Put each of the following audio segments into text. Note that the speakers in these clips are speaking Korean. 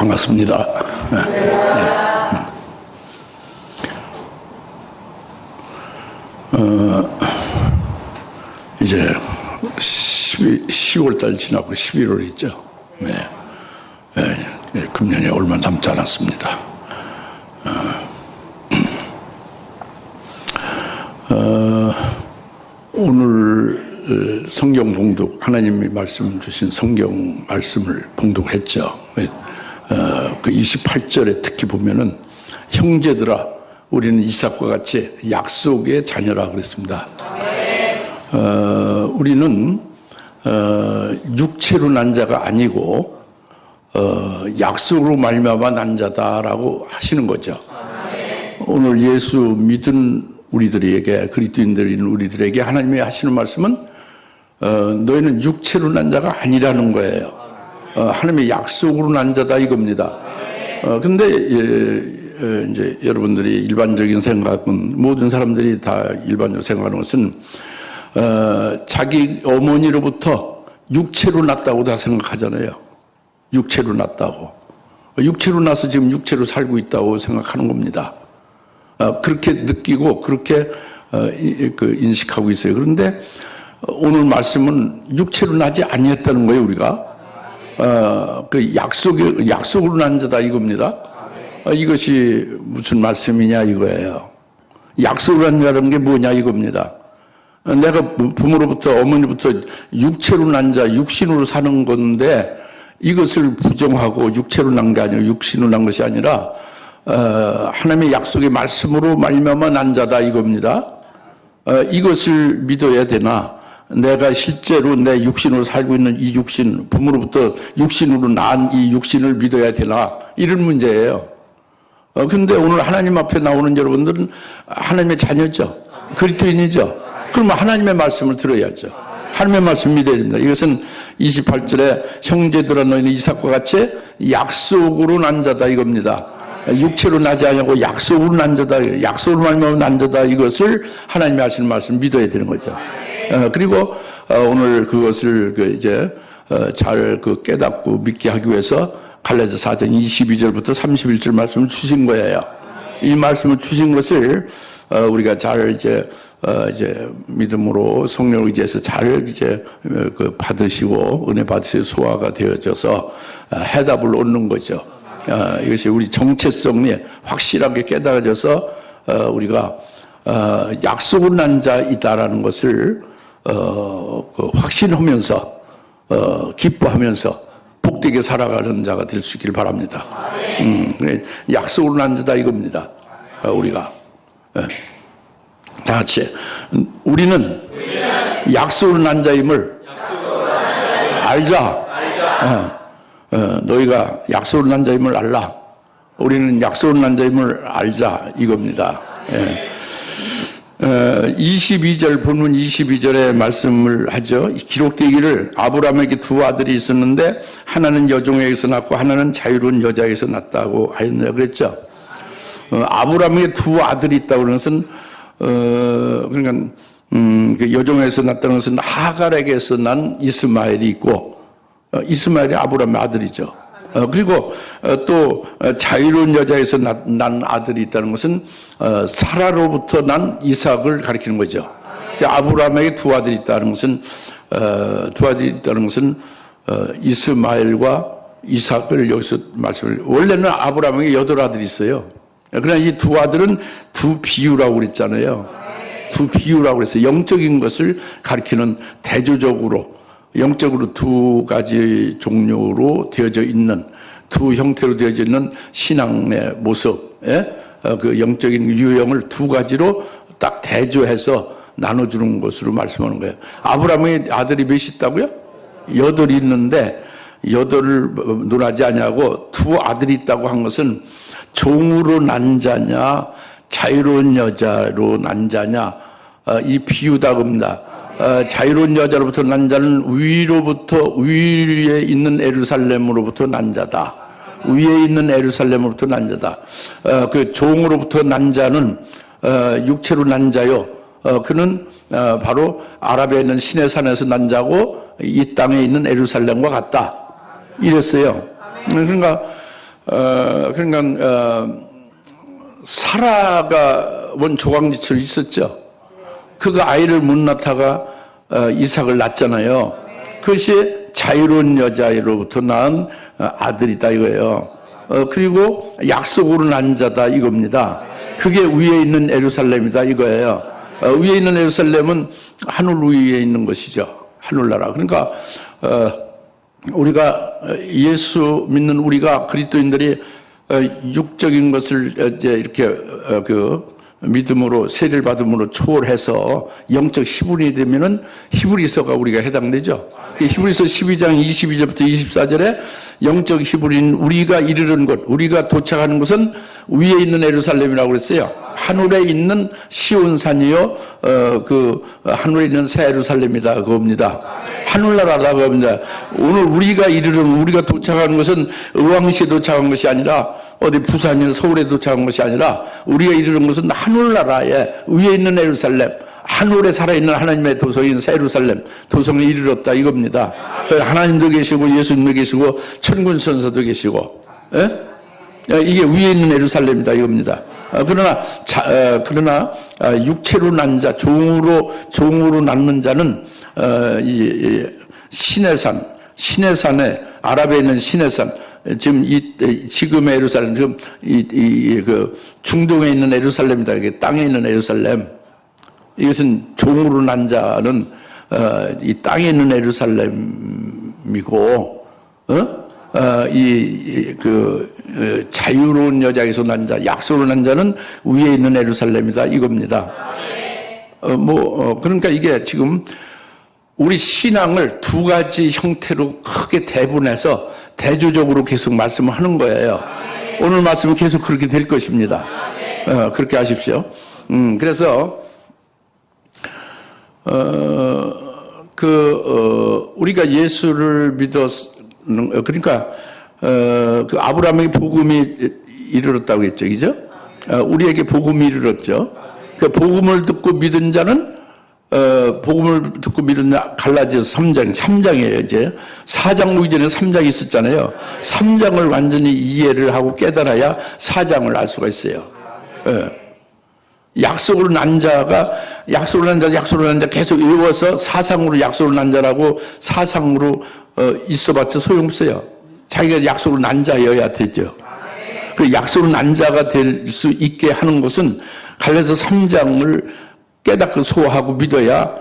반갑습니다. 이제 10월달 지나고 11월 있죠. 금년에 얼마 남지 않았습니다. 오늘 성경 봉독, 하나님이 말씀 주신 성경 말씀을 봉독했죠. 그 28절에 특히 보면은 형제들아 우리는 이삭과 같이 약속의 자녀라 그랬습니다. 우리는 육체로 난 자가 아니고 약속으로 말미암아 난 자다라고 하시는 거죠. 오늘 예수 믿은 우리들에게, 그리스도인들인 우리들에게 하나님이 하시는 말씀은 너희는 육체로 난 자가 아니라는 거예요. 하나님의 약속으로 난 자다 이겁니다. 근데 이제 여러분들이 일반적인 생각은, 모든 사람들이 다 일반적으로 생각하는 것은 자기 어머니로부터 육체로 났다고 다 생각하잖아요. 육체로 났다고. 육체로 나서 지금 육체로 살고 있다고 생각하는 겁니다. 그렇게 느끼고 그렇게 인식하고 있어요. 그런데 오늘 말씀은 육체로 나지 아니했다는 거예요, 우리가. 그 약속으로 난 자다 이겁니다. 이것이 무슨 말씀이냐 이거예요. 약속으로 난 자라는 게 뭐냐 이겁니다. 내가 부모로부터, 어머니부터 육체로 난 자, 육신으로 사는 건데 이것을 부정하고 육체로 난 게 아니라, 육신으로 난 것이 아니라 하나님의 약속의 말씀으로 말미암아 난 자다 이겁니다. 이것을 믿어야 되나? 내가 실제로 내 육신으로 살고 있는 이 육신, 부모로부터 육신으로 난 이 육신을 믿어야 되나? 이런 문제예요. 근데 오늘 하나님 앞에 나오는 여러분들은 하나님의 자녀죠. 그리스도인이죠. 그러면 하나님의 말씀을 들어야죠. 하나님의 말씀 믿어야 됩니다. 이것은 28절에 형제들아 너희는 이삭과 같이 약속으로 난 자다 이겁니다. 육체로 나지 않고 약속으로 난 자다, 약속으로 말미암아 난 자다, 이것을 하나님이 하시는 말씀 믿어야 되는 거죠. 그리고 오늘 그것을 잘 깨닫고 믿게 하기 위해서 갈라디아서 4장 22절부터 31절 말씀을 주신 거예요. 이 말씀을 주신 것을 우리가 잘 이제 믿음으로 성령을 의지해서 잘 받으시고 은혜 받으시고 소화가 되어져서 해답을 얻는 거죠. 이것이 우리 정체성이 확실하게 깨달아져서 우리가 약속을 난 자이다라는 것을 확신하면서 기뻐하면서 복되게 살아가는 자가 될 수 있기를 바랍니다. 약속을 난 자다 이겁니다. 우리가 다 같이 우리는 약속을 난 자임을 알자. 너희가 약속을 난 자임을 알라. 우리는 약속을 난 자임을 알자 이겁니다. 22절, 본문 22절에 말씀을 하죠. 기록되기를 아브라함에게 두 아들이 있었는데 하나는 여종에게서 낳고 하나는 자유로운 여자에게서 낳았다고 하였느냐 그랬죠. 아브라함에게 두 아들이 있다고 그러는 것은 그러니까 그 여종에게서 낳았다는 것은 하갈에게서 난 이스마엘이 있고, 이스마엘이 아브라함의 아들이죠. 그리고 또 자유로운 여자에서 난 아들이 있다는 것은 사라로부터 난 이삭을 가리키는 거죠. 아브라함에게 두 아들이 있다는 것은 이스마엘과 이삭을 여기서 말씀을, 원래는 아브라함에게 8아들이 있어요. 그러나 이 두 아들은 두 비유라고 그랬잖아요. 두 비유라고 그랬어요. 영적인 것을 가리키는, 대조적으로 영적으로 두 가지 종류로 되어져 있는, 두 형태로 되어져 있는 신앙의 모습, 그 영적인 유형을 두 가지로 딱 대조해서 나눠주는 것으로 말씀하는 거예요. 아브라함의 아들이 몇이 있다고요? 8이 있는데 8을 논하지 아니하고 두 아들이 있다고 한 것은 종으로 난 자냐 자유로운 여자로 난 자냐, 이 비유다 겁니다. 자유로운 여자로부터 난 자는 위에 있는 에루살렘으로부터 난 자다. 위에 있는 에루살렘으로부터 난 자다. 그 종으로부터 난 자는 육체로 난 자요. 그는 바로 아랍에 있는 시내산에서 난 자고 이 땅에 있는 에루살렘과 같다. 이랬어요. 그러니까 그러니까 사라가 원 조강지처럼 있었죠. 그가 아이를 못 낳다가 이삭을 낳잖아요. 그것이 자유로운 여자로부터 낳은 아들이다 이거예요. 그리고 약속으로 난 자다 이겁니다. 그게 위에 있는 예루살렘이다 이거예요. 위에 있는 예루살렘은 하늘 위에 있는 것이죠. 하늘나라. 그러니까 우리가 예수 믿는 우리가 그리스도인들이 육적인 것을 이제 이렇게 믿음으로 세례를 받음으로 초월해서 영적 히브리인이 되면은 히브리서가 우리가 해당되죠. 히브리서 12장 22절부터 24절에 영적 히브리인 우리가 이르는 곳, 우리가 도착하는 곳은 위에 있는 예루살렘이라고 그랬어요. 하늘에 있는 시온산이요, 하늘에 있는 새 예루살렘이다 그겁니다. 하늘나라다 그겁니다. 오늘 우리가 이르는, 우리가 도착하는 것은 의왕시에 도착한 것이 아니라 어디 부산이나 서울에 도착한 것이 아니라 우리가 이르는 것은 하늘나라에 위에 있는 예루살렘, 하늘에 살아있는 하나님의 도성인 새 예루살렘 도성에 이르렀다 이겁니다. 하나님도 계시고 예수님도 계시고 천군 천사도 계시고, 이게 위에 있는 예루살렘이다 이겁니다. 그러나 육체로 난 자, 종으로 낳는 자는 이 신의 산에, 아랍에 있는 신의 산, 지금의 예루살렘, 지금 그 중동에 있는 예루살렘이다. 이게 땅에 있는 예루살렘. 이것은 종으로 난 자는 이 땅에 있는 예루살렘이고, 자유로운 여자에서 난 자, 약속으로 난 자는 위에 있는 예루살렘이다 이겁니다. 그러니까 이게 지금 우리 신앙을 두 가지 형태로 크게 대분해서 대조적으로 계속 말씀을 하는 거예요. 오늘 말씀은 계속 그렇게 될 것입니다. 그렇게 하십시오. 그래서 우리가 예수를 그러니까 그 아브라함에게 복음이 이르렀다고 했죠, 그죠? 우리에게 복음이 이르렀죠. 그 복음을 듣고 믿은 자는 복음을 듣고 믿은 자, 갈라디아서 3장이에요, 이제. 4장 오기 전에 3장이 있었잖아요. 3장을 완전히 이해를 하고 깨달아야 4장을 알 수가 있어요. 약속으로 난 자가 약속으로 난 자 계속 외워서 사상으로 약속으로 난 자라고 사상으로 있어봤자 소용없어요. 자기가 약속으로 난 자여야 되죠. 그 약속으로 난 자가 될 수 있게 하는 것은 갈라디아서 3장을 깨닫고 소화하고 믿어야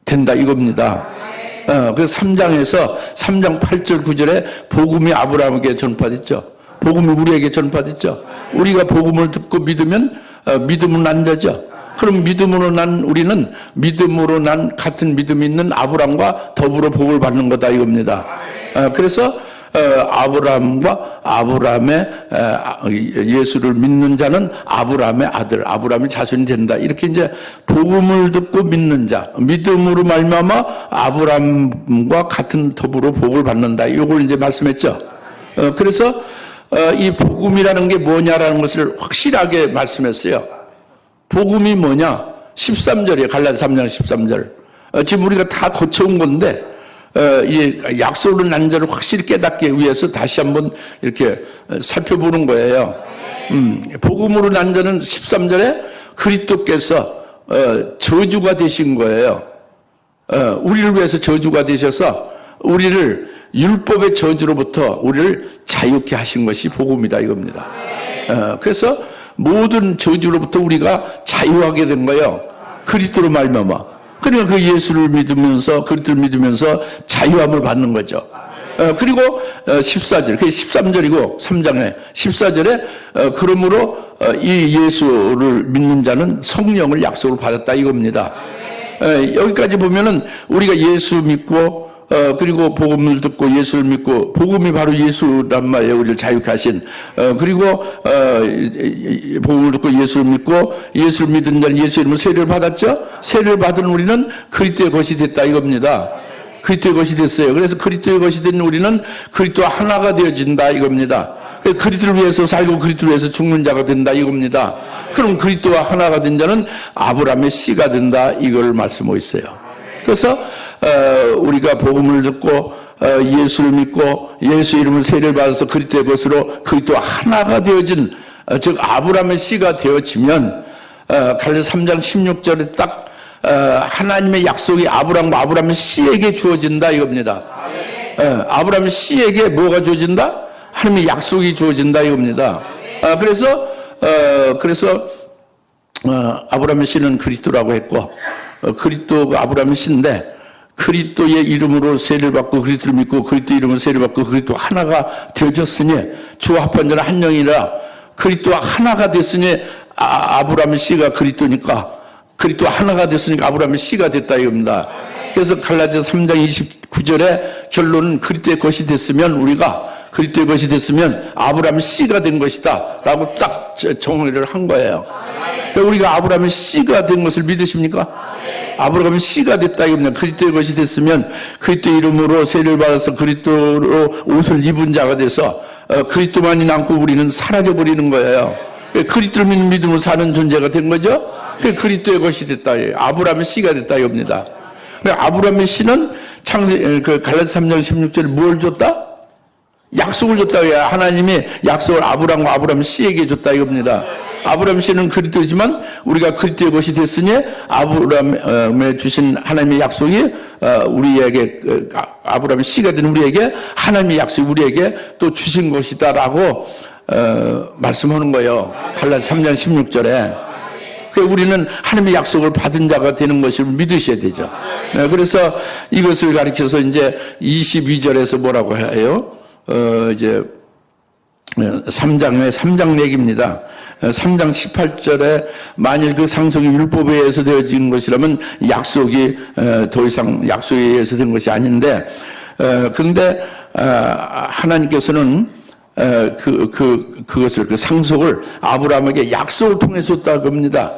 된다 이겁니다. 그래서 3장에서 3장 8절 9절에 복음이 아브라함에게 전파됐죠. 복음이 우리에게 전파됐죠. 우리가 복음을 듣고 믿으면 믿음으로 난 자죠. 그럼 믿음으로 난 우리는 믿음으로 난 같은 믿음이 있는 아브라함과 더불어 복을 받는 거다 이겁니다. 그래서 아브라함의 예수를 믿는 자는 아브라함의 아들, 아브라함의 자손이 된다. 이렇게 이제 복음을 듣고 믿는 자, 믿음으로 말미암아 아브라함과 같은 더불어 복을 받는다. 이걸 이제 말씀했죠. 그래서 이 복음이라는 게 뭐냐라는 것을 확실하게 말씀했어요. 복음이 뭐냐? 13절이에요. 갈라디아서 3장 13절. 지금 우리가 다 거쳐온 건데 이 약속으로 난 자를 확실히 깨닫기 위해서 다시 한번 이렇게 살펴보는 거예요. 복음으로 난 자는 13절에 그리스도께서 저주가 되신 거예요. 우리를 위해서 저주가 되셔서 우리를 율법의 저주로부터 우리를 자유케 하신 것이 복음이다 이겁니다. 그래서 모든 저주로부터 우리가 자유하게 된 거예요. 그리스도로 말미암아. 그러니까 그 예수를 믿으면서 그리스도를 믿으면서 자유함을 받는 거죠. 그리고 14절, 그게 13절이고 3장에 14절에 그러므로 이 예수를 믿는 자는 성령을 약속을 받았다 이겁니다. 여기까지 보면은 우리가 예수 믿고 그리고 복음을 듣고 예수를 믿고 복음이 바로 예수란 말이에요. 우리를 자유케 하신. 그리고 복음을 듣고 예수를 믿고 예수를 믿은 자는 예수 이름으로 세례를 받았죠. 세례를 받은 우리는 그리스도의 것이 됐다 이겁니다. 그리스도의 것이 됐어요. 그래서 그리스도의 것이 된 우리는 그리스도와 하나가 되어진다 이겁니다. 그리스도를 위해서 살고 그리스도를 위해서 죽는 자가 된다 이겁니다. 그럼 그리스도와 하나가 된 자는 아브라함의 씨가 된다 이걸 말씀하고 있어요. 그래서 우리가 복음을 듣고 예수를 믿고 예수 이름으로 세례를 받아서 그리스도의 것으로 그리스도 하나가 되어진 즉 아브라함의 씨가 되어지면 갈라디아 3장 16절에 딱 하나님의 약속이 아브라함의 씨에게 주어진다 이겁니다. 아브라함의 씨에게 뭐가 주어진다? 하나님의 약속이 주어진다 이겁니다. 그래서 아브라함의 씨는 그리스도라고 했고 그리스도가 아브라함의 씨인데 그리스도의 이름으로 세례를 받고 그리스도를 믿고 그리스도 이름으로 세례를 받고 그리스도 하나가 되어졌으니 주와 합한 자는 한 영이라 그리스도와 하나가 됐으니 아브라함의 씨가 그리스도니까 그리스도 하나가 됐으니까 아브라함의 씨가 됐다 이겁니다. 그래서 갈라디아 3장 29절에 결론은 그리스도의 것이 됐으면 우리가 그리스도의 것이 됐으면 아브라함의 씨가 된 것이다 라고 딱 정의를 한 거예요. 그러니까 우리가 아브라함의 씨가 된 것을 믿으십니까? 아브라함의 씨가 됐다 이겁니다. 그리스도의 것이 됐으면 그리스도 이름으로 세례를 받아서 그리스도로 옷을 입은 자가 돼서 그리스도만이 남고 우리는 사라져버리는 거예요. 그리스도를 믿는 믿음으로 사는 존재가 된 거죠. 그리스도의 것이 됐다. 아브라함의 씨가 됐다 이겁니다. 아브라함의 씨는 갈라디아 3장 16절에 뭘 줬다? 약속을 줬다. 하나님이 약속을 아브라함의 씨에게 줬다 이겁니다. 아브라함 씨는 그리스도지만 우리가 그리스도의 것이 됐으니 아브라함에 주신 하나님의 약속이 우리에게 아브라함의 씨가 된 우리에게 하나님의 약속이 우리에게 또 주신 것이다라고 말씀하는 거예요. 갈라디아 3장 16절에. 우리는 하나님의 약속을 받은 자가 되는 것을 믿으셔야 되죠. 그래서 이것을 가리켜서 이제 22절에서 뭐라고 해요? 이제 3장 얘기입니다. 3장 18절에 만일 그 상속이 율법에 의해서 되어진 것이라면 약속이 더 이상 약속에 의해서 된 것이 아닌데 그런데 하나님께서는 그것을 그 상속을 아브라함에게 약속을 통해서 줬다고 합니다.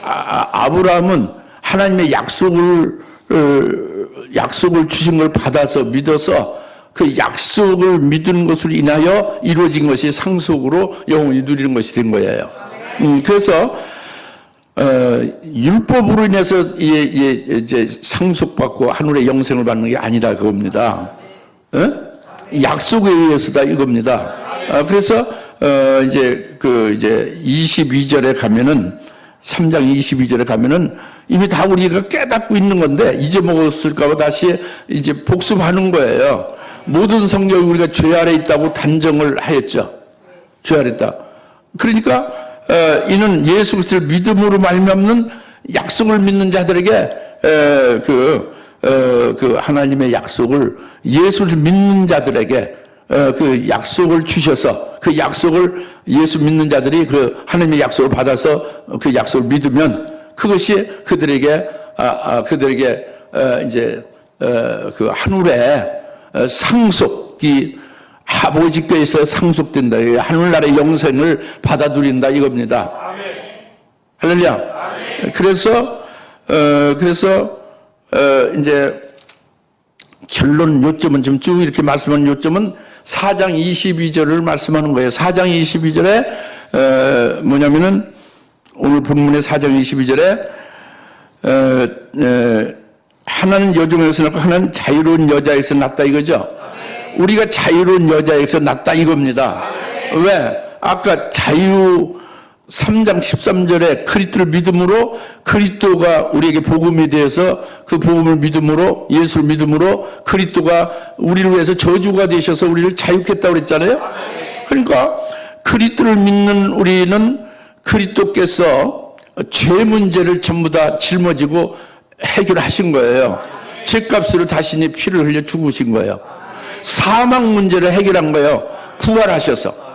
아브라함은 하나님의 약속을 주신 걸 받아서 믿어서 그 약속을 믿는 것으로 인하여 이루어진 것이 상속으로 영원히 누리는 것이 된 거예요. 그래서 율법으로 인해서 이제 상속받고 하늘의 영생을 받는 게 아니라 그겁니다. 약속에 의해서다 이겁니다. 그래서 이제 22절에 가면은 3장 22절에 가면은 이미 다 우리가 깨닫고 있는 건데 잊어먹었을까 봐 다시 이제 복습하는 거예요. 모든 성경이 우리가 죄 아래 있다고 단정을 하였죠. 죄 아래 있다. 그러니까 이는 예수 그리스도를 믿음으로 말미암는 약속을 믿는 자들에게 그 하나님의 약속을 예수를 믿는 자들에게 그 약속을 주셔서 그 약속을 예수 믿는 자들이 그 하나님의 약속을 받아서 그 약속을 믿으면 그것이 그들에게 이제 그 하늘의 상속이 아버지 께서 상속된다. 하늘나라의 영생을 받아들인다 이겁니다. 할렐루야. 그래서 이제 결론 요점은 지금 쭉 이렇게 말씀하는 요점은 4장 22절을 말씀하는 거예요. 4장 22절에 뭐냐면은 오늘 본문의 4장 22절에 하나는 여종에서 낳고 하나는 자유로운 여자에서 낳았다 이거죠. 우리가 자유로운 여자에서 낳았다 이겁니다. 왜? 아까 자유 3장 13절에 그리스도를 믿음으로 그리스도가 우리에게 복음이 되어서 그 복음을 믿음으로 예수를 믿음으로 그리스도가 우리를 위해서 저주가 되셔서 우리를 자유했다고 그랬잖아요. 그러니까 그리스도를 믿는 우리는 그리스도께서 죄 문제를 전부 다 짊어지고 해결하신 거예요. 죄값으로 자신이 피를 흘려 죽으신 거예요. 사망 문제를 해결한 거예요. 부활하셔서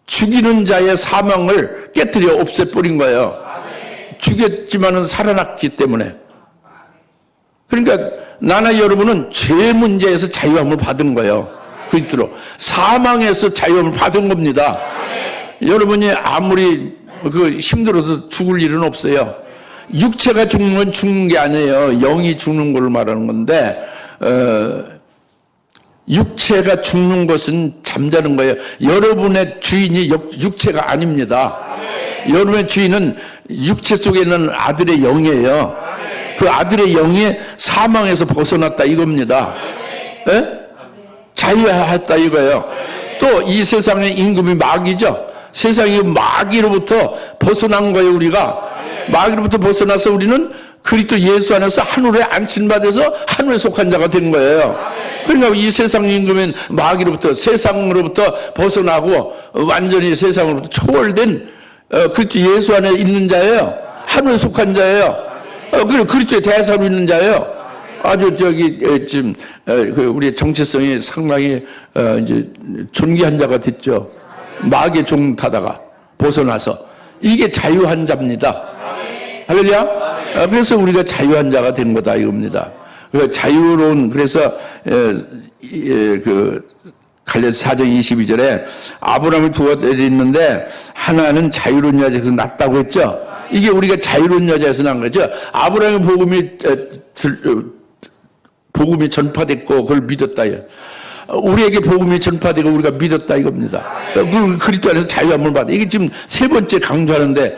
죽이는 자의 사망을 깨뜨려 없애버린 거예요. 죽였지만은 살아났기 때문에. 그러니까 나나 여러분은 죄 문제에서 자유함을 받은 거예요. 그리스도로 사망에서 자유함을 받은 겁니다. 여러분이 아무리 힘들어도 죽을 일은 없어요. 육체가 죽는 건 죽는 게 아니에요. 영이 죽는 걸 말하는 건데 육체가 죽는 것은 잠자는 거예요. 여러분의 주인이 육체가 아닙니다. 여러분의 주인은 육체 속에 있는 아들의 영이에요. 그 아들의 영이 사망에서 벗어났다 이겁니다. 예? 자유했다 이거예요. 또 이 세상의 임금이 마귀죠. 세상이 마귀로부터 벗어난 거예요. 우리가 마귀로부터 벗어나서 우리는 그리스도 예수 안에서 하늘에 안침받아서 하늘에 속한 자가 된 거예요. 그러니까 이 세상 임금은 마귀로부터 세상으로부터 벗어나고 완전히 세상으로부터 초월된 그리스도 예수 안에 있는 자예요. 하늘에 속한 자예요. 그리고 그리스도의 대사로 있는 자예요. 아주 지금 우리의 정체성이 상당히 이제 존귀한 자가 됐죠. 마귀의 종타다가 벗어나서 이게 자유한 자입니다. 할렐루야. 그래서 우리가 자유한 자가 된 거다 이겁니다. 자유로운 그래서 그 갈라디아 4장 22절에 아브라함이 두 아들이 있는데 하나는 자유로운 여자에서 났다고 했죠. 이게 우리가 자유로운 여자에서 난 거죠. 아브라함의 복음이 전파됐고 그걸 믿었다. 우리에게 복음이 전파되고 우리가 믿었다 이겁니다. 그리스도 안에서 자유함을 받아. 이게 지금 세 번째 강조하는데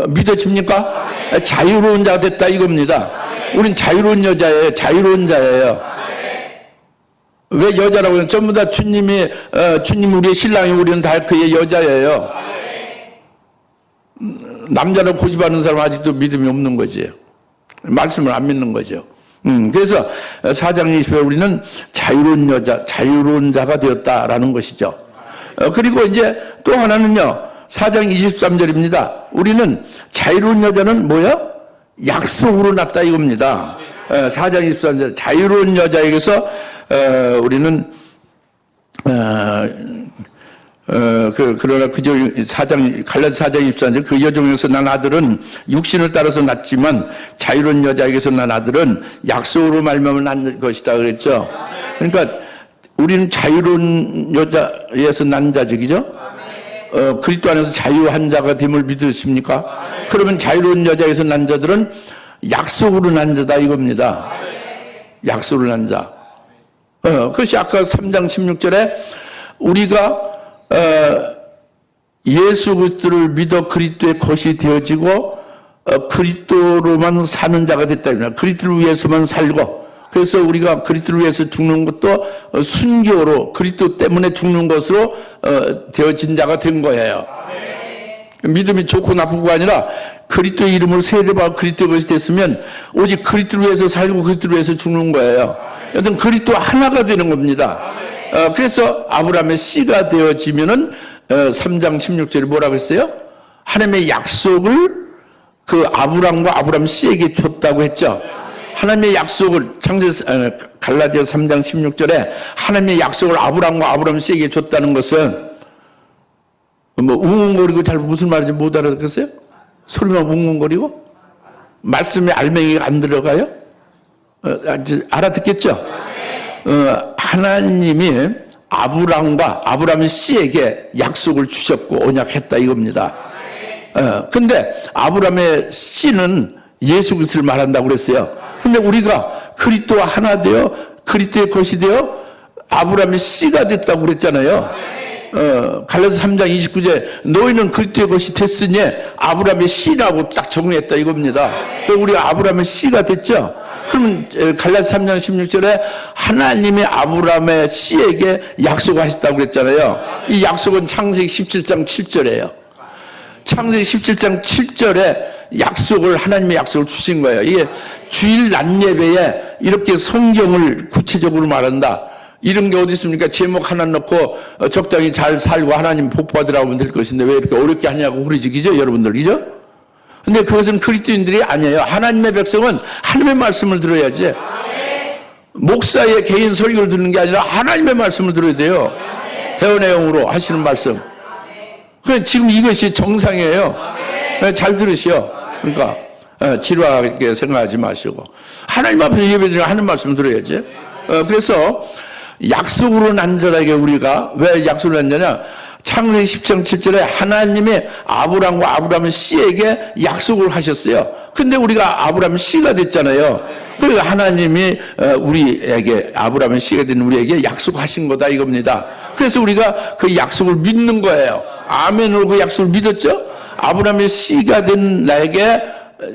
믿어집니까? 자유로운 자가 됐다 이겁니다. 우린 자유로운 여자예요. 자유로운 자예요. 왜 여자라고 하면 전부 다 주님 우리의 신랑이 우리는 다 그의 여자예요. 남자를 고집하는 사람 아직도 믿음이 없는 거지. 말씀을 안 믿는 거죠. 그래서 4장 20에 우리는 자유로운 여자, 자유로운 자가 되었다라는 것이죠. 그리고 이제 또 하나는요, 4장 23절입니다. 우리는 자유로운 여자는 뭐야? 약속으로 났다 이겁니다. 4장 23절 자유로운 여자에게서 우리는 그러나 그저 4장 갈라디아 4장 24절 그 여종에서 난 아들은 육신을 따라서 낳지만 자유로운 여자에게서 난 아들은 약속으로 말미암아 난 것이다 그랬죠. 그러니까 우리는 자유로운 여자에서 난 자적이죠. 그리스도 안에서 자유한 자가 됨을 믿으십니까? 그러면 자유로운 여자에서 난 자들은 약속으로 난 자다 이겁니다. 약속으로 난 자. 그것이 아까 3장 16절에 우리가 예수 그리스도를 믿어 그리스도의 것이 되어지고 그리스도로만 사는 자가 됐다. 그리스도를 위해서만 살고 그래서 우리가 그리스도를 위해서 죽는 것도 순교로 그리스도 때문에 죽는 것으로 되어진 자가 된 거예요. 믿음이 좋고 나쁘고가 아니라 그리스도의 이름을 세례받고 그리스도의 것이 됐으면 오직 그리스도를 위해서 살고 그리스도를 위해서 죽는 거예요. 여튼 그리스도 하나가 되는 겁니다. 그래서 아브라함의 씨가 되어지면은 3장 16절에 뭐라고 했어요? 하나님의 약속을 그 아브라함과 아브라함 씨에게 줬다고 했죠. 하나님의 약속을 갈라디아 3장 16절에 하나님의 약속을 아브라함과 아브라함 씨에게 줬다는 것은 뭐 웅웅거리고 잘 무슨 말인지 못 알아듣겠어요? 소리만 웅웅거리고 말씀에 알맹이가 안 들어가요? 알아듣겠죠? 하나님이 아브라함과 아브라함의 씨에게 약속을 주셨고 언약했다 이겁니다. 근데 아브라함의 씨는 예수 그리스도를 말한다고 그랬어요. 근데 우리가 그리스도와 하나 되어 그리스도의 것이 되어 아브라함의 씨가 됐다고 그랬잖아요. 갈라디아 3장 29절 너희는 그리스도의 것이 됐으니 아브라함의 씨라고 딱 정의했다 이겁니다. 우리가 아브라함의 씨가 됐죠. 그러면 갈라디아 3장 16절에 하나님이 아브라함의 씨에게 약속하셨다고 그랬잖아요. 이 약속은 창세기 17장 7절이에요. 창세기 17장 7절에 약속을 하나님의 약속을 주신 거예요. 이게 주일 낮 예배에 이렇게 성경을 구체적으로 말한다. 이런 게 어디 있습니까? 제목 하나 넣고 적당히 잘 살고 하나님 복 받으라고 하면 될 것인데 왜 이렇게 어렵게 하냐고 그러지기죠, 여러분들, 그죠? 근데 그것은 그리스도인들이 아니에요. 하나님의 백성은 하나님의 말씀을 들어야지. 목사의 개인 설교를 듣는 게 아니라 하나님의 말씀을 들어야 돼요. 대언의 영으로 하시는 말씀. 그래 지금 이것이 정상이에요. 잘 들으시오. 그러니까 지루하게 생각하지 마시고 하나님 앞에서 예배드리면 하나님 말씀을 들어야지. 그래서 약속으로 난 자에게 우리가 왜 약속을 난 자냐? 창세기 10장 7절에 하나님이 아브라함과 아브라함의 씨에게 약속을 하셨어요. 근데 우리가 아브라함의 씨가 됐잖아요. 그러니까 하나님이 우리에게 아브라함의 씨가 된 우리에게 약속하신 거다 이겁니다. 그래서 우리가 그 약속을 믿는 거예요. 아멘으로 그 약속을 믿었죠? 아브라함의 씨가 된 나에게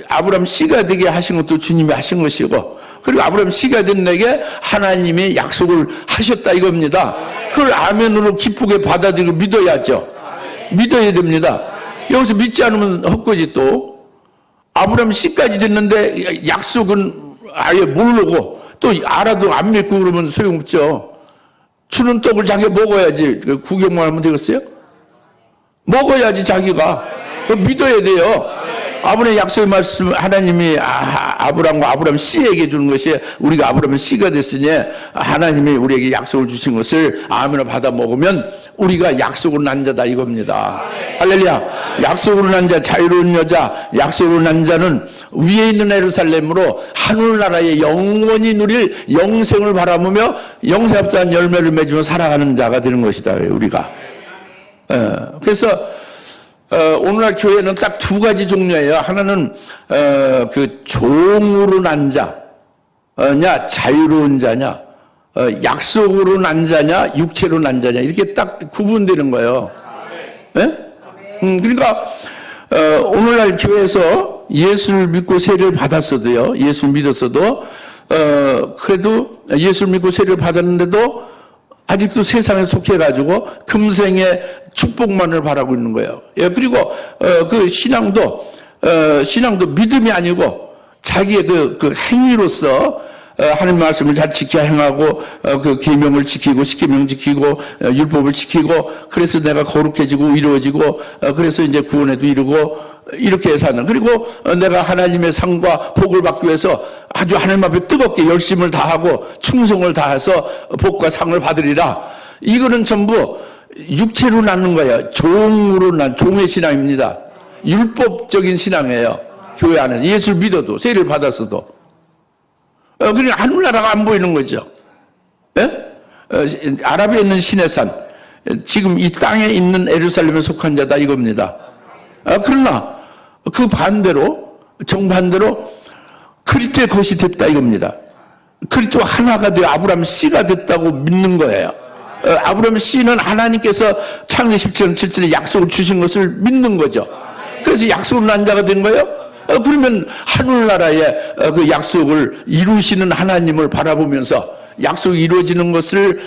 아브라함 씨가 되게 하신 것도 주님이 하신 것이고, 그리고 아브라함 씨가 된 내게 하나님이 약속을 하셨다 이겁니다. 그걸 아멘으로 기쁘게 받아들이고 믿어야죠. 믿어야 됩니다. 여기서 믿지 않으면 헛거지. 또 아브라함 씨까지 됐는데 약속은 아예 모르고 또 알아도 안 믿고 그러면 소용없죠. 주는 떡을 자기가 먹어야지. 구경만 하면 되겠어요? 먹어야지 자기가. 믿어야 돼요. 아브라함의 약속의 말씀, 하나님이 아브라함과 아브라함 씨에게 주는 것이, 우리가 아브라함의 씨가 됐으니 하나님이 우리에게 약속을 주신 것을 아멘으로 받아 먹으면 우리가 약속으로 난 자다 이겁니다. 할렐루야. 약속으로 난 자, 자유로운 여자, 약속으로 난 자는 위에 있는 예루살렘으로 하늘나라에 영원히 누릴 영생을 바라보며 영생합다한 열매를 맺으며 살아가는 자가 되는 것이다 우리가. 그래서 오늘날 교회는 딱 두 가지 종류예요. 하나는 그 종으로 난 자냐, 자유로운 자냐, 약속으로 난 자냐, 육체로 난 자냐, 이렇게 딱 구분되는 거예요. 네? 그러니까 오늘날 교회에서 예수를 믿고 세례를 받았어도요, 예수를 믿었어도 그래도 예수를 믿고 세례를 받았는데도 아직도 세상에 속해가지고 금생의 축복만을 바라고 있는 거예요. 예, 그리고 그 신앙도 믿음이 아니고 자기의 그 행위로서 하나님 말씀을 잘 지켜 행하고 그 계명을 지키고 십계명 지키고 율법을 지키고 그래서 내가 거룩해지고 이루어지고 그래서 이제 구원에도 이루고 이렇게 사는, 그리고 내가 하나님의 상과 복을 받기 위해서 아주 하나님 앞에 뜨겁게 열심을 다하고 충성을 다해서 복과 상을 받으리라. 이거는 전부 육체로 낳는 거예요. 종으로 난 종의 신앙입니다. 율법적인 신앙이에요. 교회 안에서 예수를 믿어도 세례를 받았어도. 그러니까 하늘나라가 안 보이는 거죠. 예? 아랍에 있는 시내산, 지금 이 땅에 있는 예루살렘에 속한 자다 이겁니다. 그러나 그 반대로, 정반대로 그리스도의 것이 됐다 이겁니다. 그리스도 하나가 되어 아브라함 씨가 됐다고 믿는 거예요. 아브라함 씨는 하나님께서 창세기 17장 7절에 약속을 주신 것을 믿는 거죠. 그래서 약속을 난 자가 된 거예요. 그러면 하늘나라의 그 약속을 이루시는 하나님을 바라보면서 약속이 이루어지는 것을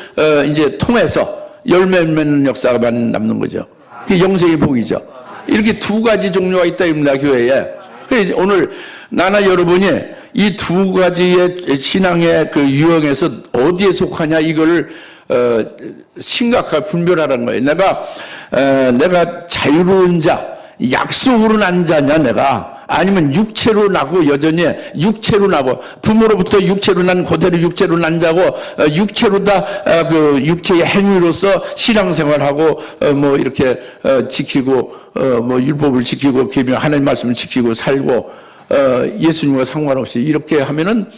이제 통해서 열매 맺는 역사가 남는 거죠. 그게 영생의 복이죠. 이렇게 두 가지 종류가 있다 입니다, 교회에. 오늘 나나 여러분이 이 두 가지의 신앙의 그 유형에서 어디에 속하냐 이거를 심각하게 분별하라는 거예요. 내가 자유로운 자, 약속으로 난 자냐 내가, 아니면 육체로 나고 여전히 육체로 나고 부모로부터 육체로 난 그대로 육체로 난 자고 육체로 다 그 육체의 행위로서 신앙생활하고 뭐 이렇게 지키고 뭐 율법을 지키고 계명 하나님 말씀을 지키고 살고 예수님과 상관없이 이렇게 하면은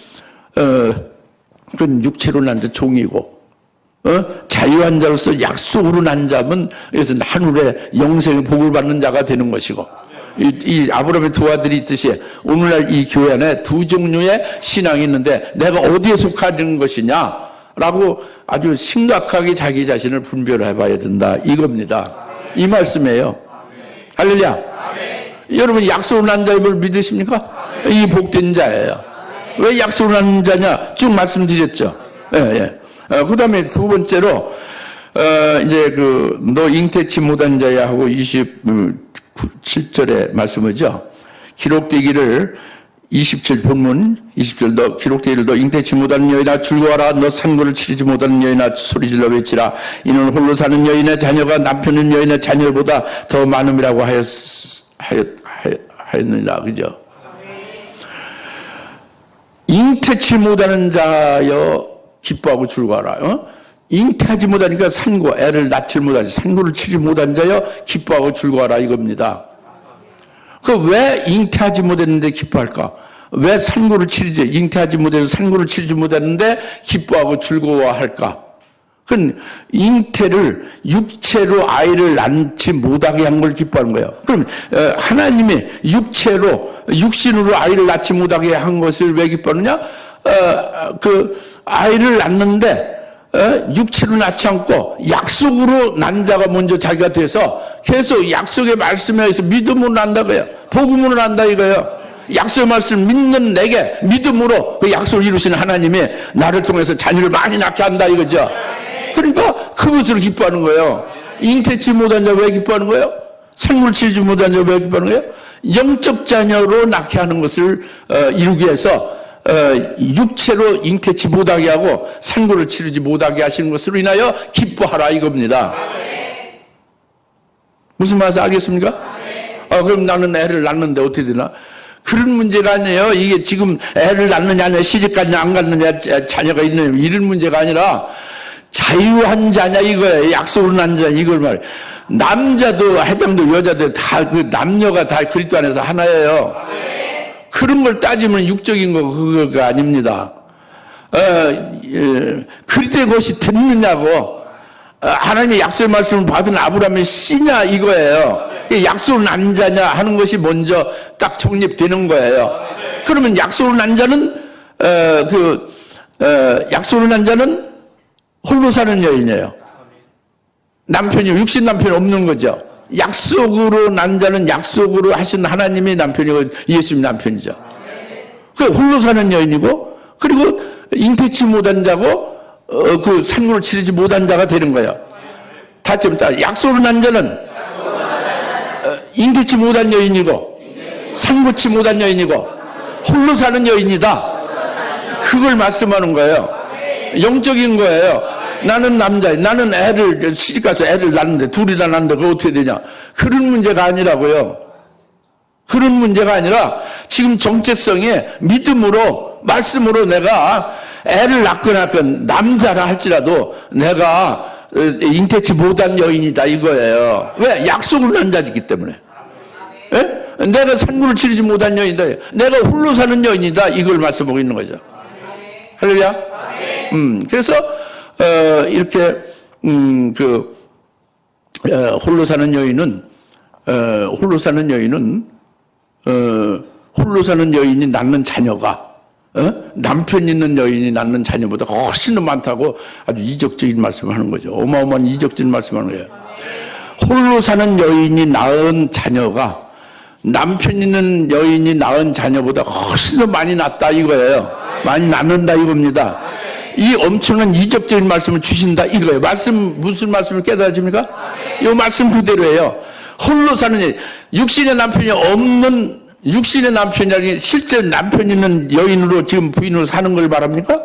그건 육체로 난 자 종이고, 자유한 자로서 약속으로 난 자면 그래서 하늘의 영생의 복을 받는 자가 되는 것이고, 이 아브라함의 두 아들이 있듯이 오늘날 이 교회 안에 두 종류의 신앙이 있는데 내가 어디에 속하는 것이냐라고 아주 심각하게 자기 자신을 분별해 봐야 된다 이겁니다. 이 말씀이에요. 할렐루야. 여러분 약속을 난 자임을 믿으십니까? 이 복된 자예요. 왜 약속을 난 자냐 쭉 말씀드렸죠. 예. 그 다음에 두 번째로 이제 너 잉태치 못한 자야 하고 27절의 말씀이죠. 기록되기를 27 본문 20절 너 기록되기를 너 잉태치 못하는 여인아 즐거워라. 너 산고를 치르지 못하는 여인아 소리질러 외치라. 이는 홀로 사는 여인의 자녀가 남편은 여인의 자녀보다 더 많음이라고 하였느니라. 그죠? 잉태치 못하는 자여 기뻐하고 즐거워라. 잉태하지 못하니까 산고, 애를 낳지 못하지, 산고를 치지 못한 자여 기뻐하고 즐거워라 이겁니다. 왜 잉태하지 못했는데 기뻐할까? 왜 산고를 치르지, 잉태하지 못해서 산고를 치르지 못했는데 기뻐하고 즐거워할까? 그건 잉태를 육체로 아이를 낳지 못하게 한 걸 기뻐하는 거예요. 그럼 하나님이 육신으로 아이를 낳지 못하게 한 것을 왜 기뻐하느냐? 그 아이를 낳는데 육체로 낳지 않고 약속으로 난 자가 먼저 자기가 돼서 계속 약속의 말씀에 의해서 믿음으로 난다고요. 복음으로 난다 이거예요. 약속의 말씀을 믿는 내게 믿음으로 그 약속을 이루시는 하나님이 나를 통해서 자녀를 많이 낳게 한다 이거죠. 그러니까 그것을 기뻐하는 거예요. 잉태치 못한 자 왜 기뻐하는 거예요? 생물 치르지 못한 자 왜 기뻐하는 거예요? 영적 자녀로 낳게 하는 것을 이루기 위해서 육체로 잉태치 못하게 하고 생물을 치르지 못하게 하시는 것으로 인하여 기뻐하라 이겁니다. 무슨 말인지 알겠습니까? 그럼 나는 애를 낳는데 어떻게 되나? 그런 문제가 아니에요. 이게 지금 애를 낳느냐 아니냐, 시집 갔냐 안 갔느냐, 자녀가 있느냐 이런 문제가 아니라 자유한 자냐 이거예요. 약속으로 난 자 이걸 말해요. 남자도 해당도 여자도 다 그 남녀가 다 그리스도 안에서 하나예요. 그런 걸 따지면 육적인 거 그거가 아닙니다. 그리스도의 것이 듣느냐고 하나님의 약속의 말씀을 받은 아브라함의 씨냐 이거예요. 약속을 난 자냐 하는 것이 먼저 딱 정립되는 거예요. 그러면 약속을 난 자는 약속을 난 자는 홀로 사는 여인이에요. 남편이 육신 남편이 없는 거죠. 약속으로 난 자는 약속으로 하신 하나님의 남편이고 예수님 남편이죠. 그 홀로 사는 여인이고 그리고 잉태치 못한 자고 그 산물을 치르지 못한 자가 되는 거예요. 다시 한번 약속으로 난 자는 잉태치 못한 여인이고 상부치 못한 여인이고 홀로 사는 여인이다. 그걸 말씀하는 거예요. 영적인 거예요. 나는 남자, 나는 애를 시집가서 애를 낳는데 둘이나 낳는데 그거 어떻게 되냐? 그런 문제가 아니라고요. 그런 문제가 아니라 지금 정체성에 믿음으로 말씀으로 내가 애를 낳거나 남자라 할지라도 내가 잉태치 못한 여인이다 이거예요. 왜? 약속을 난 자이기 때문에. 예? 내가 산물을 치르지 못한 여인이다. 내가 홀로 사는 여인이다. 이걸 말씀하고 있는 거죠. 할렐루야. 그래서 이렇게 홀로 사는 여인은 홀로 사는 여인이 낳는 자녀가 남편 있는 여인이 낳는 자녀보다 훨씬 더 많다고 아주 이적적인 말씀을 하는 거죠. 어마어마한 이적적인 말씀을 하는 거예요. 홀로 사는 여인이 낳은 자녀가 남편 있는 여인이 낳은 자녀보다 훨씬 더 많이 낳다 이거예요. 많이 낳는다 이겁니다. 이 엄청난 이적적인 말씀을 주신다 이거예요. 무슨 말씀을 깨달아집니까? 이 말씀 그대로예요. 홀로 사는 여인, 육신의 남편이 없는 육신의 남편이 아니라 실제 남편 있는 여인으로 지금 부인으로 사는 걸 말합니까?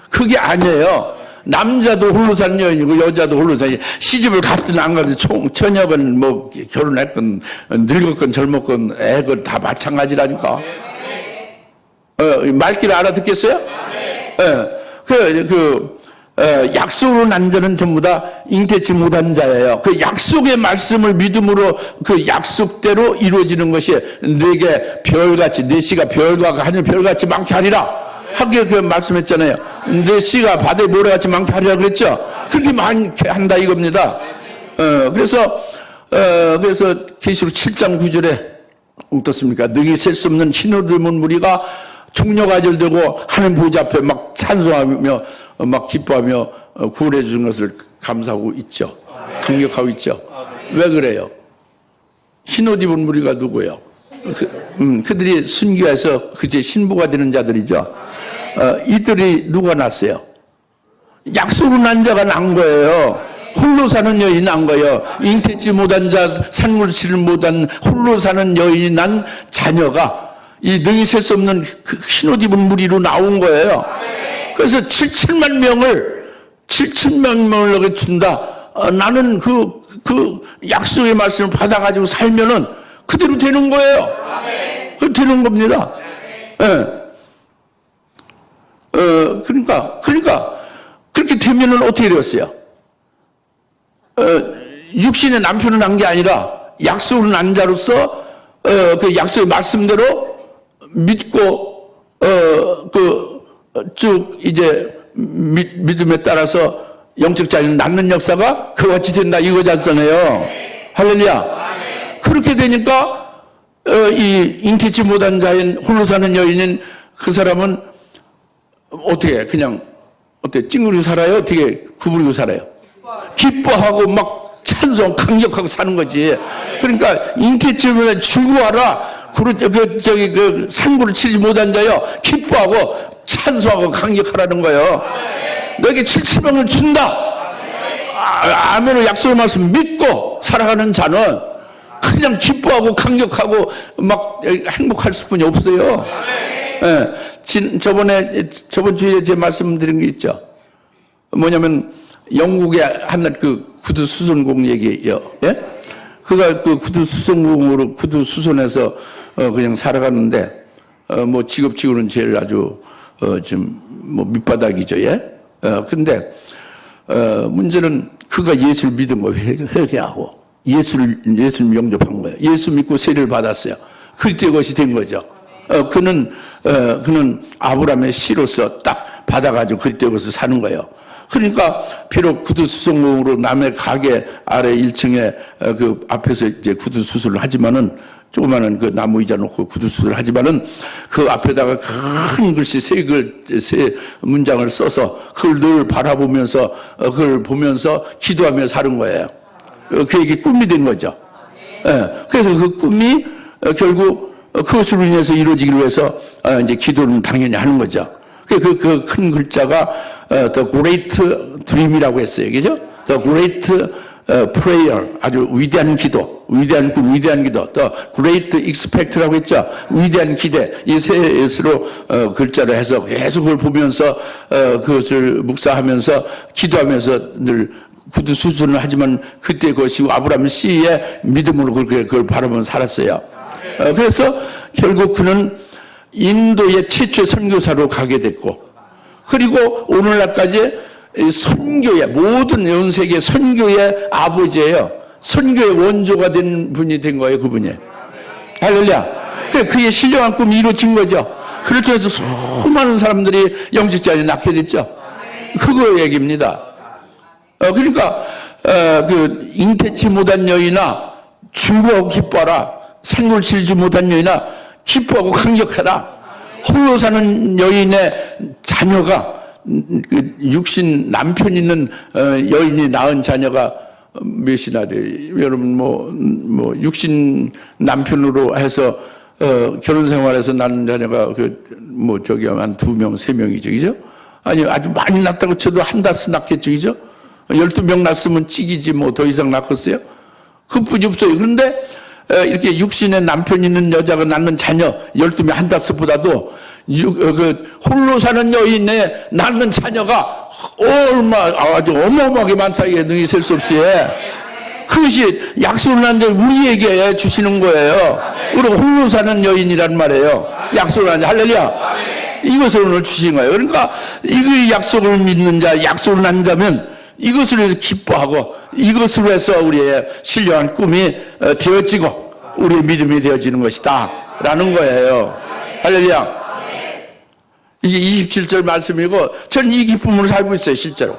그게 아니에요. 남자도 홀로 사는 여인이고 여자도 홀로 사는 시집을 갔든 안 가든 처녀건 뭐 결혼했건 늙었건 젊었건 애건 다 마찬가지라니까. 말귀를 알아듣겠어요? 약속으로 난 자는 전부 다 잉태치 못한 자예요. 그 약속의 말씀을 믿음으로 그 약속대로 이루어지는 것이 내게 별같이, 내 씨가 별과 하늘 별같이 많게 하리라. 하게 그 말씀했잖아요. 내 씨가 바다에 모래같이 많게 하리라 그랬죠. 그렇게 많게 한다 이겁니다. 그래서 계시록 7장 9절에 어떻습니까? 능히 셀 수 없는 흰옷을 입은 무리가 중녀가지를 들고 하나님 보좌 앞에 막 찬송하며 막 기뻐하며 구원해 주는 것을 감사하고 있죠. 감격하고 있죠. 왜 그래요? 흰옷 입은 무리가 누구예요? 그들이 순교해서 그제 신부가 되는 자들이죠. 이들이 누가 낳았어요? 약속으로 난 자가 난 거예요. 홀로 사는 여인이 난 거예요. 잉태치 못한 자, 산물 치를 못한 홀로 사는 여인이 난 자녀가 이 능히 셀 수 없는 그 흰옷 입은 무리로 나온 거예요. 그래서 7천만 명을 너게 준다. 나는 그 약속의 말씀을 받아가지고 살면은 그대로 되는 거예요. 그 되는 겁니다. 그러니까 그렇게 되면은 어떻게 되었어요? 육신의 남편을 낳은 게 아니라 약속을 난 자로서 그 약속의 말씀대로 믿고 쭉 이제 믿음에 따라서 영적 자녀를 낳는 역사가 그같이 된다 이거잖아요. 할렐루야. 그렇게 되니까 이 잉태치 못한 자인 홀로 사는 여인인 그 사람은 어떻게 그냥 어떻게 찡그리고 살아요? 어떻게 구부리고 살아요? 기뻐하고 막 찬송 강력하고 사는 거지. 그러니까 잉태치 못한 즐거워하라. 상구를 치르지 못한 자여 기뻐하고 찬송하고 강력하라는 거예요. 너에게 70명을 준다. 아멘으로 약속의 말씀 믿고 살아가는 자는 그냥 기뻐하고 강력하고 막 행복할 수뿐이 없어요. 예, 저번 주에 제 말씀드린 게 있죠. 뭐냐면 영국의 한낱 그 구두 수선공 얘기예요. 예? 그가 그 구두 수선공으로 구두 수선해서 그냥 살아가는데 뭐 직업치고는 제일 아주 좀 뭐 밑바닥이죠. 예? 근데 문제는 그가 예수를 믿은 거예요. 회개하고 예수를 영접한 거예요. 예수 믿고 세례를 받았어요. 그때 그것이 된 거죠. 그는 아브라함의 씨로서 딱 받아가지고 그때 그것을 사는 거예요. 그러니까 비록 구두수송공으로 남의 가게 아래 1층에 그 앞에서 이제 구두수술을 하지만은 조그마한 그 나무 의자 놓고 구두수술을 하지만은 그 앞에다가 큰 글씨 세 문장을 써서 그걸 늘 바라보면서 그걸 보면서 기도하며 사는 거예요. 그에게 꿈이 된 거죠. 예. 그래서 그 꿈이 결국 그것으로 인해서 이루어지기로 해서 이제 기도는 당연히 하는 거죠. 그 큰 글자가 The Great Dream이라고 했어요. 그죠? The Great Prayer. 아주 위대한 기도. 위대한 꿈, 위대한 기도. The Great Expect라고 했죠? 위대한 기대. 이 세 수로 글자를 해서 계속 그걸 보면서 그것을 묵상하면서 기도하면서 늘 구두 수준을 하지만 그때 그것이 아브라함 씨의 믿음으로 그걸 바라보면 살았어요. 그래서 결국 그는 인도의 최초의 선교사로 가게 됐고, 그리고 오늘날까지 선교의 모든 전 세계 선교의 아버지예요. 선교의 원조가 된 분이 된 거예요, 그분이. 할렐루야. 그의 신령한 꿈이 이루어진 거죠. 그를 통해서 수많은 사람들이 영직자에 낳게 됐죠. 그거 얘기입니다. 그러니까 그 잉태치 못한 여인아 즐거워 기뻐하라. 산골 치르지 못한 여인아 기뻐하고 강력하라. 홀로 사는 여인의 자녀가 육신 남편 있는 여인이 낳은 자녀가 몇이나 돼요. 여러분 뭐 육신 남편으로 해서 결혼 생활에서 낳는 자녀가 뭐 저기 한 2명, 3명이죠, 그죠? 아니 아주 많이 낳다고 쳐도 한 다스 낳겠죠, 그죠? 12명 낳았으면 찍이지 뭐 더 이상 낳겠어요? 그뿐이 없어요. 그런데 이렇게 육신에 남편 있는 여자가 낳는 자녀 12명 한 다스보다도 홀로 사는 여인의 낳는 자녀가 아주 어마어마하게 많다. 이게 능히 셀 수 없이. 그것이 약속을 한 자 우리에게 주시는 거예요. 우리가 홀로 사는 여인이란 말이에요. 약속을 한 자. 할렐루야. 이것을 오늘 주신 거예요. 그러니까 이 약속을 믿는 자, 약속을 한 자면 이것으로 해서 기뻐하고 이것으로 해서 우리의 신령한 꿈이 되어지고 우리의 믿음이 되어지는 것이다 라는 거예요. 할렐루야. 이게 27절 말씀이고 저는 이 기쁨으로 살고 있어요, 실제로.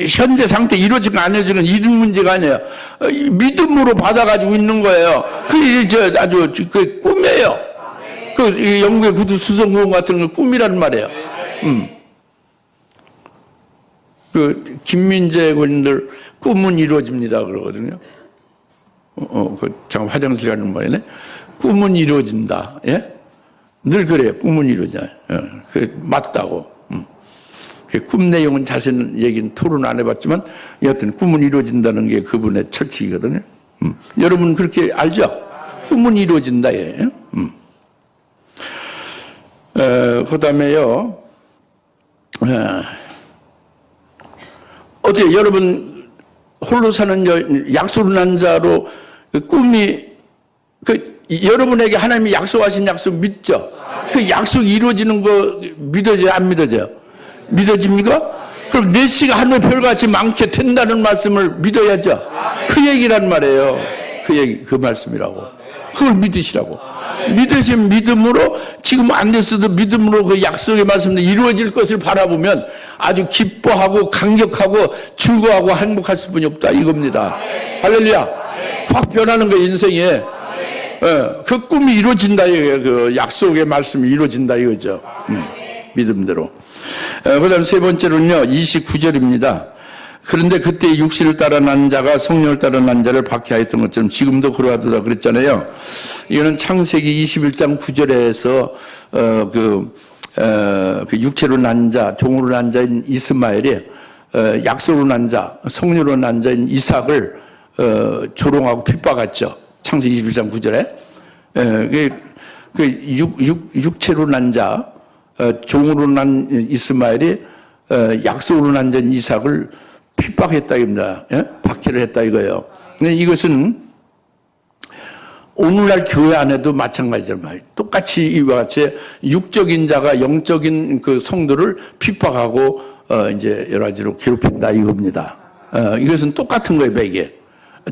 현재 상태 이루어지건 안 이루어지건 이런 문제가 아니에요. 믿음으로 받아가지고 있는 거예요. 그게 아주 그 꿈이에요. 그 영국의 구두 수성공 같은 건 꿈이란 말이에요. 그 김민재 군인들 꿈은 이루어집니다 그러거든요. 잠깐 화장실 가는 모양이네. 꿈은 이루어진다. 예? 늘 그래요. 꿈은 이루어져요. 그 맞다고. 꿈 내용은 자세한 얘기는 토론 안 해봤지만 여하튼 꿈은 이루어진다는 게 그분의 철칙이거든요. 여러분 그렇게 알죠? 꿈은 이루어진다. 예. 그 다음에요. 어떻게 여러분 홀로 사는 약속을 한 자로 그 꿈이 여러분에게 하나님이 약속하신 약속 믿죠? 그 약속이 이루어지는 거 믿어져요? 안 믿어져요? 믿어집니까? 그럼 내 씨가 하늘 별같이 많게 된다는 말씀을 믿어야죠. 그 얘기란 말이에요. 그 말씀이라고. 그걸 믿으시라고. 믿으신 믿음으로 지금 안 됐어도 믿음으로 그 약속의 말씀이 이루어질 것을 바라보면 아주 기뻐하고 강력하고 즐거워하고 행복할 수뿐이 없다 이겁니다. 할렐루야. 확 변하는 거예요, 인생에. 그 꿈이 이루어진다 이거예요. 그 약속의 말씀이 이루어진다 이거죠. 믿음대로. 그 다음 세 번째로는요, 29절입니다. 그런데 그때 육신을 따라 난 자가 성령을 따라 난 자를 박해하였던 것처럼 지금도 그러하도다 그랬잖아요. 이거는 창세기 21장 9절에서 그 육체로 난 자, 종으로 난 자인 이스마엘이 약속으로 난 자, 성령으로 난 자인 이삭을 조롱하고 핍박했죠. 창세기 21장 9절에. 육체로 난 자, 종으로 난 이스마엘이 약속으로 난 자인 이삭을 핍박했다 입니다. 예? 박해를 했다 이거예요. 이것은 오늘날 교회 안에도 마찬가지란 말이에요. 똑같이 이와 같이 육적인 자가 영적인 그 성도를 핍박하고 이제 여러 가지로 괴롭힌다 이겁니다. 이것은 똑같은 거예요, 이게.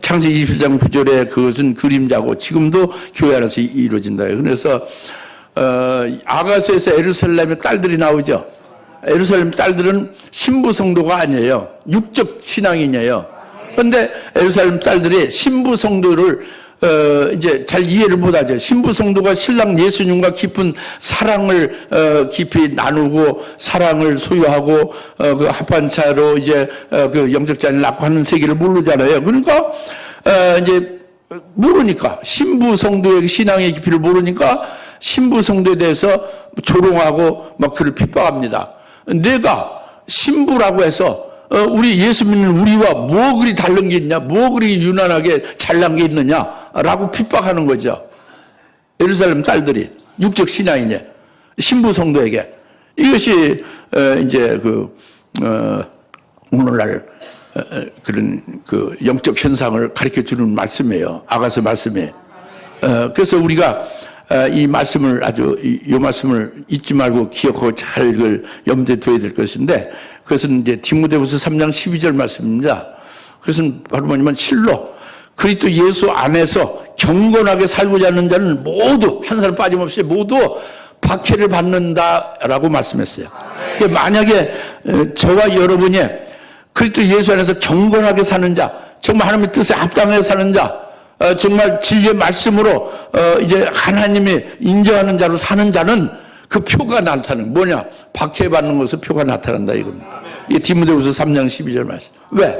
창세기 21장 9절에 그것은 그림자고 지금도 교회 안에서 이루어진다. 그래서 아가서에서 에루살렘의 딸들이 나오죠. 에루살렘 딸들은 신부 성도가 아니에요. 육적 신앙인이에요. 그런데 에루살렘 딸들이 신부 성도를 이제 잘 이해를 못하죠. 신부 성도가 신랑 예수님과 깊은 사랑을 깊이 나누고 사랑을 소유하고 그 합반차로 이제 그 영적 자녀를 낳고 하는 세계를 모르잖아요. 그러니까 이제 모르니까 신부 성도의 신앙의 깊이를 모르니까 신부 성도에 대해서 조롱하고 막 그를 핍박합니다. 내가 신부라고 해서 우리 예수 믿는 우리와 뭐 그리 다른 게 있냐, 뭐 그리 유난하게 잘난 게 있느냐라고 핍박하는 거죠. 예루살렘 딸들이 육적 신앙이네 신부 성도에게. 이것이 이제 오늘날 그런 그 영적 현상을 가르쳐 주는 말씀이에요. 아가서 말씀에. 그래서 우리가 이 말씀을 이 말씀을 잊지 말고 기억하고 잘 그걸 염두에 둬야 될 것인데, 그것은 이제 디모데후서 3장 12절 말씀입니다. 그것은 바로 뭐냐면 실로 그리스도 예수 안에서 경건하게 살고자 하는 자는 모두 한 사람 빠짐없이 모두 박해를 받는다라고 말씀했어요. 그러니까 만약에 저와 여러분이 그리스도 예수 안에서 경건하게 사는 자, 정말 하나님의 뜻에 합당하게 사는 자, 정말 진리의 말씀으로 이제 하나님이 인정하는 자로 사는 자는 그 표가 나타나는 뭐냐? 박해받는 것은 표가 나타난다 이겁니다. 이게 디모데후서 3장 12절 말씀. 왜?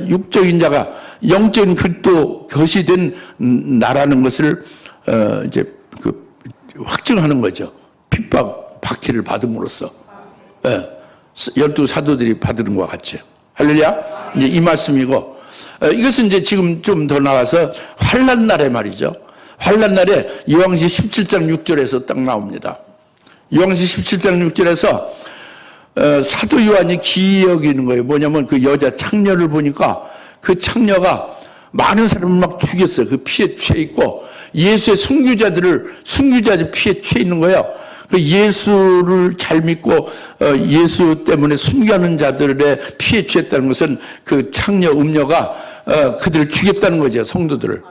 육적인 자가 영적인 그리스도 것이 된 나라는 것을 이제 그 확증하는 거죠. 핍박, 박해를 받음으로써. 12 사도들이 받은 것과 같이. 할렐루야? 이제 이 말씀이고, 이것은 이제 지금 좀 더 나가서 환난 날에 말이죠. 환난 날에 요한시 17장 6절에서 딱 나옵니다. 요한시 17장 6절에서 사도 요한이 기억이는 거예요. 뭐냐면 그 여자 창녀를 보니까 그 창녀가 많은 사람을 막 죽였어요. 그 피에 취해 있고 예수의 순교자들 피에 취해 있는 거예요. 그 예수를 잘 믿고 예수 때문에 순교하는 자들의 피에 취했다는 것은 그 창녀 음녀가 그들을 죽였다는 거죠. 성도들을.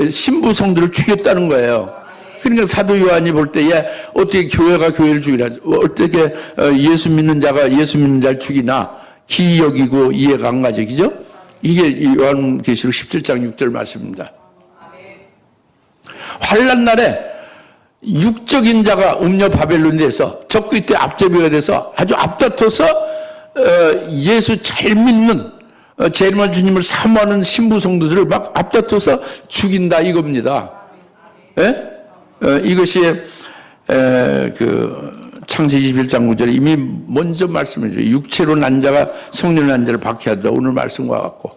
신부 성도를 죽였다는 거예요. 그러니까 사도 요한이 볼 때에 어떻게 교회가 교회를 죽이나, 어떻게 예수 믿는 자가 예수 믿는 자를 죽이나 기여기고 이해가 안 가죠. 그죠? 이게 요한계시록 17장 6절 말씀입니다. 환난 날에 육적인 자가 음녀 바벨론에서 적그리스도의 앞제비가 돼서 아주 앞다퉈서 예수 잘 믿는 제일만 주님을 사모하는 신부 성도들을 막 앞다퉈서 죽인다 이겁니다. 예? 이것이 그 창세기 21장 9절에 이미 먼저 말씀해 줘요. 육체로 난 자가 성령으로 난 자를 박해한다. 오늘 말씀과 같고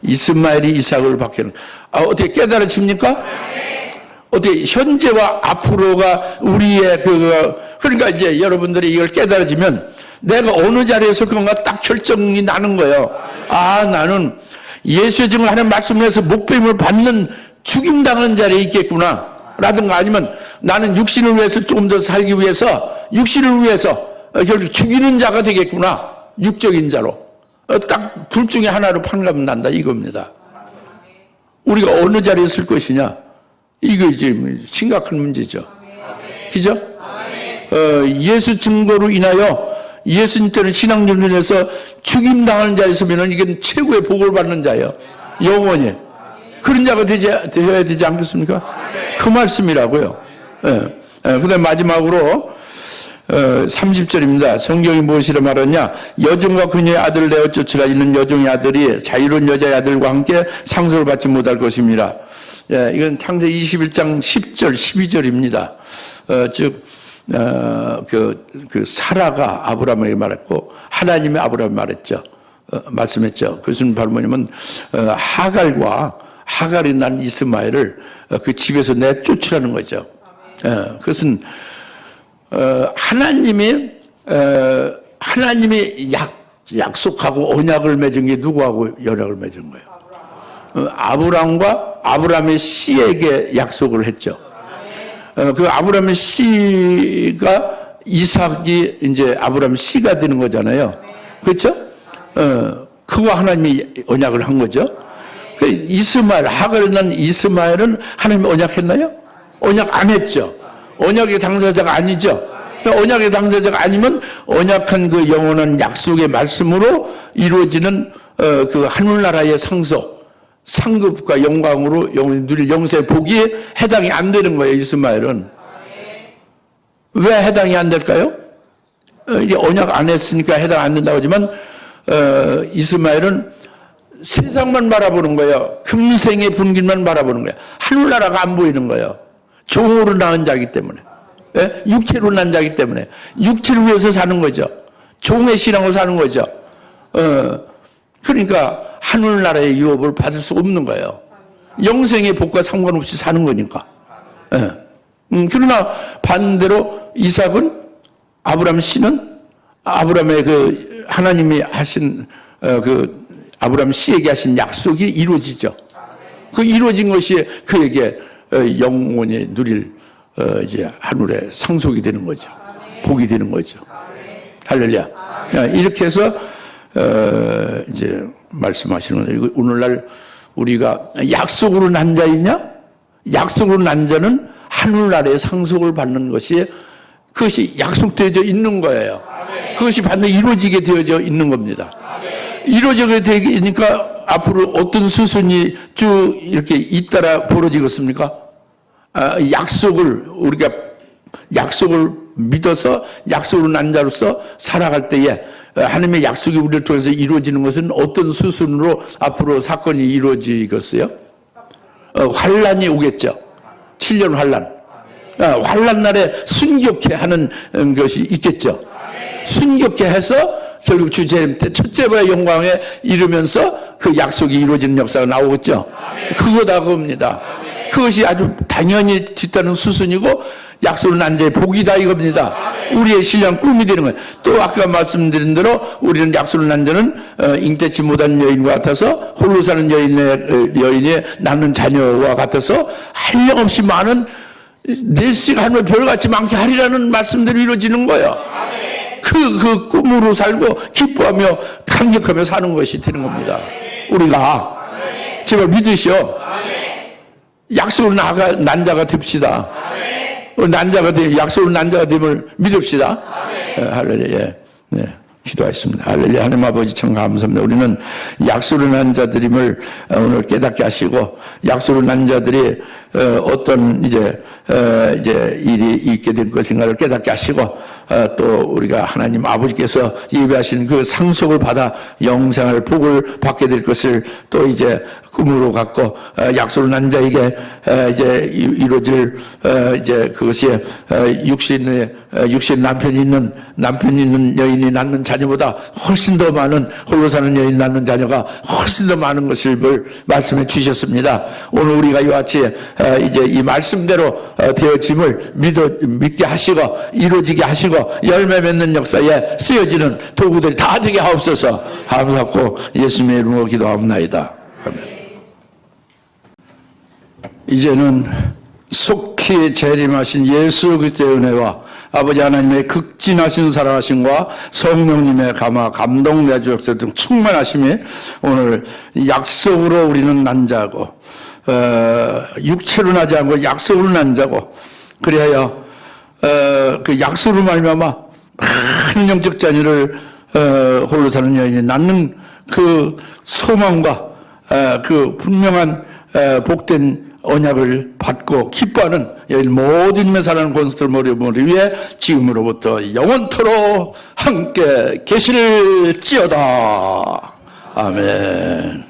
이스마엘이 이삭을 박해하는. 어떻게 깨달아집니까? 어떻게 현재와 앞으로가 우리의 그러니까 이제 여러분들이 이걸 깨달아지면 내가 어느 자리에 설 건가 딱 결정이 나는 거예요. 나는 예수의 증을 하는 말씀을 해서 목배임을 받는 죽임당하는 자리에 있겠구나 라든가, 아니면 나는 육신을 위해서 조금 더 살기 위해서 육신을 위해서 결국 죽이는 자가 되겠구나, 육적인 자로. 딱 둘 중에 하나로 판가름 난다 이겁니다. 우리가 어느 자리에 쓸 것이냐, 이거 이제 심각한 문제죠. 그죠? 예수 증거로 인하여 예수님 때는 신앙전을 해서 죽임당하는 자에 서면은 이게 최고의 복을 받는 자예요. 영원히. 그런 자가 되어야 되지 않겠습니까? 그 말씀이라고요. 그 다음 마지막으로 30절입니다. 성경이 무엇이라 말하냐? 여종과 그녀의 아들을 내어 쫓으라. 이는 여종의 아들이 자유로운 여자의 아들과 함께 상속을 받지 못할 것입니다. 예, 이건 창세기 21장 10절, 12절입니다. 즉, 사라가 아브라함에게 말했고, 하나님이 아브라함에 말했죠. 말씀했죠. 그것은 바로 뭐냐면, 하갈이 난 이스마엘을 그 집에서 내쫓으라는 거죠. 그것은, 하나님이 약속하고 언약을 맺은 게 누구하고 언약을 맺은 거예요? 아브라함과 아브라함의 씨에게 약속을 했죠. 그 아브라함의 씨가 이삭이 이제 아브라함 씨가 되는 거잖아요. 그렇죠? 그와 하나님이 언약을 한 거죠. 그 이스마엘, 하갈이 난 이스마엘은 하나님이 언약했나요? 언약 안 했죠. 언약의 당사자가 아니죠. 언약의 당사자가 아니면 언약한 그 영원한 약속의 말씀으로 이루어지는 그 하늘나라의 상급과 영광으로 영원히 누릴 영생의 복이 해당이 안 되는 거예요. 이스마엘은. 왜 해당이 안 될까요? 이게 언약 안 했으니까 해당 안 된다고 하지만 이스마엘은 세상만 바라보는 거예요. 금생의 분길만 바라보는 거예요. 하늘나라가 안 보이는 거예요. 종으로 낳은 자이기 때문에. 예? 육체로 난 자이기 때문에. 육체를 위해서 사는 거죠. 종의 신앙으로 사는 거죠. 그러니까 하늘나라의 유업을 받을 수 없는 거예요. 영생의 복과 상관없이 사는 거니까. 예. 그러나 반대로 이삭은 아브라함 씨는 아브라함의 그 하나님이 하신 아브라함 씨에게 하신 약속이 이루어지죠. 그 이루어진 것이 그에게 영원히 누릴 이제 하늘의 상속이 되는 거죠. 복이 되는 거죠. 할렐루야. 이렇게 해서 이제 말씀하시는 거예요. 오늘날 우리가 약속으로 난 자이냐? 약속으로 난 자는 하늘나라의 상속을 받는 그것이 약속되어져 있는 거예요. 그것이 반드시 이루어지게 되어져 있는 겁니다. 이루어지게 되니까 앞으로 어떤 수순이 쭉 이렇게 잇따라 벌어지겠습니까? 우리가 약속을 믿어서 약속으로 난 자로서 살아갈 때에 하나님의 약속이 우리를 통해서 이루어지는 것은 어떤 수순으로 앞으로 사건이 이루어지겠어요? 환란이 오겠죠. 7년 환란. 환란 날에 순교케 하는 것이 있겠죠. 순교케 해서 결국 주 재림 때 첫째의 영광에 이르면서 그 약속이 이루어지는 역사가 나오겠죠. 그거다 그겁니다. 그것이 아주 당연히 뒤따른 수순이고 약속은 난 자의 복이다 이겁니다. 우리의 신령 꿈이 되는 거예요. 또 아까 말씀드린 대로 우리는 약속을 난 자는 잉태치 못한 여인과 같아서 홀로 사는 여인이 낳는 자녀와 같아서 한량없이 많은 내식 하면 별같이 많게 하리라는 말씀대로 이루어지는 거예요. 그 꿈으로 살고 기뻐하며 감격하며 사는 것이 되는 겁니다. 우리가 제발 믿으시오. 약속을 난 자가 됩시다. 약속을 난 자가 됨을 믿읍시다. 할렐루야. 네. 기도하겠습니다. 할렐루야. 하나님 아버지 참 감사합니다. 우리는 약속을 난 자들임을 오늘 깨닫게 하시고 약속을 난 자들이 어떤 이제 일이 있게 될 것인가를 깨닫게 하시고 또 우리가 하나님 아버지께서 예배하신 그 상속을 받아 영생을 복을 받게 될 것을 또 이제 꿈으로 갖고 약속을 난 자에게 이제 이루어질 이제 그것이 육신 남편이 있는 여인이 낳는 자녀보다 훨씬 더 많은 홀로 사는 여인이 낳는 자녀가 훨씬 더 많은 것을 말씀해 주셨습니다. 오늘 우리가 이와 같이 이제 이 말씀대로 되어짐을 믿게 하시고 이루어지게 하시고 열매 맺는 역사에 쓰여지는 도구들이 다 되게 하옵소서. 감사하고 예수님의 이름으로 기도하옵나이다. 아멘. 이제는 속히 재림하신 예수 그리스도의 은혜와 아버지 하나님의 극진하신 사랑하심과 성령님의 감동 내주 역사 등 충만하심이 오늘 약속으로 우리는 난 자고 육체로 나지 않고 약속으로 난 자고 그래야 그 약속으로 말미암아 큰 영적 자녀를 홀로 사는 여인이 낳는 그 소망과 그 분명한 복된 언약을 받고 기뻐하는 모든 인면 사랑하는 권속들 머리 위에 지금으로부터 영원토록 함께 계실지어다. 아멘.